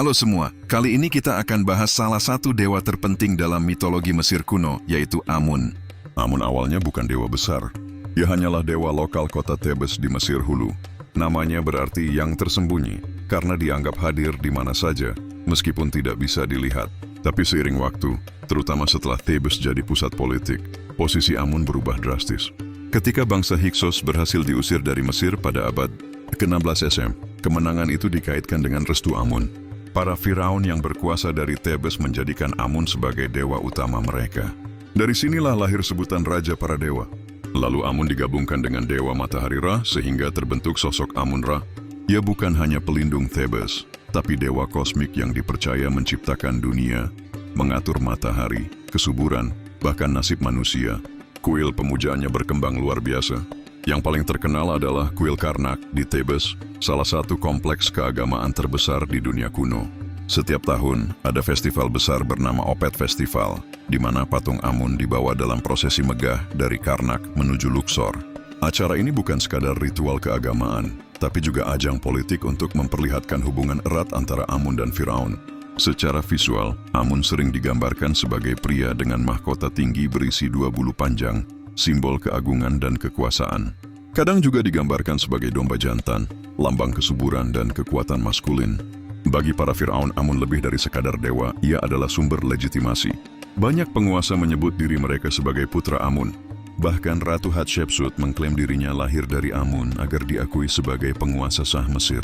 Halo semua, kali ini kita akan bahas salah satu dewa terpenting dalam mitologi Mesir kuno, yaitu Amun. Amun awalnya bukan dewa besar. Ia hanyalah dewa lokal kota Thebes di Mesir Hulu. Namanya berarti yang tersembunyi, karena dianggap hadir di mana saja, meskipun tidak bisa dilihat. Tapi seiring waktu, terutama setelah Thebes jadi pusat politik, posisi Amun berubah drastis. Ketika bangsa Hyksos berhasil diusir dari Mesir pada abad ke-16 SM, kemenangan itu dikaitkan dengan restu Amun. Para Firaun yang berkuasa dari Thebes menjadikan Amun sebagai dewa utama mereka. Dari sinilah lahir sebutan Raja para Dewa. Lalu Amun digabungkan dengan Dewa Matahari Ra sehingga terbentuk sosok Amun-Ra. Ia bukan hanya pelindung Thebes, tapi dewa kosmik yang dipercaya menciptakan dunia, mengatur matahari, kesuburan, bahkan nasib manusia. Kuil pemujaannya berkembang luar biasa. Yang paling terkenal adalah Kuil Karnak di Thebes, salah satu kompleks keagamaan terbesar di dunia kuno. Setiap tahun, ada festival besar bernama Opet Festival, di mana patung Amun dibawa dalam prosesi megah dari Karnak menuju Luxor. Acara ini bukan sekadar ritual keagamaan, tapi juga ajang politik untuk memperlihatkan hubungan erat antara Amun dan Firaun. Secara visual, Amun sering digambarkan sebagai pria dengan mahkota tinggi berisi 2 bulu panjang, simbol keagungan dan kekuasaan. Kadang juga digambarkan sebagai domba jantan, lambang kesuburan dan kekuatan maskulin. Bagi para Firaun, Amun lebih dari sekadar dewa, ia adalah sumber legitimasi. Banyak penguasa menyebut diri mereka sebagai putra Amun. Bahkan Ratu Hatshepsut mengklaim dirinya lahir dari Amun agar diakui sebagai penguasa sah Mesir.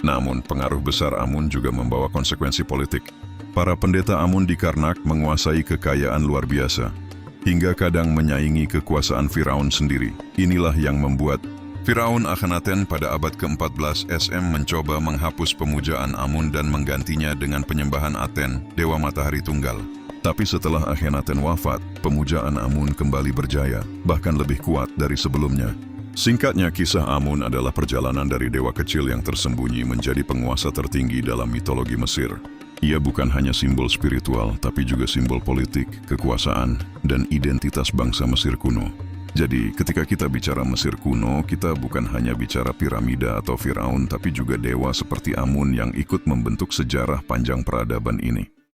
Namun, pengaruh besar Amun juga membawa konsekuensi politik. Para pendeta Amun di Karnak menguasai kekayaan luar biasa, hingga kadang menyaingi kekuasaan Firaun sendiri. Inilah yang membuat Firaun Akhenaten pada abad ke-14 SM mencoba menghapus pemujaan Amun dan menggantinya dengan penyembahan Aten, dewa matahari tunggal. Tapi setelah Akhenaten wafat, pemujaan Amun kembali berjaya, bahkan lebih kuat dari sebelumnya. Singkatnya, kisah Amun adalah perjalanan dari dewa kecil yang tersembunyi menjadi penguasa tertinggi dalam mitologi Mesir. Ia bukan hanya simbol spiritual, tapi juga simbol politik, kekuasaan, dan identitas bangsa Mesir kuno. Jadi, ketika kita bicara Mesir kuno, kita bukan hanya bicara piramida atau Firaun, tapi juga dewa seperti Amun yang ikut membentuk sejarah panjang peradaban ini.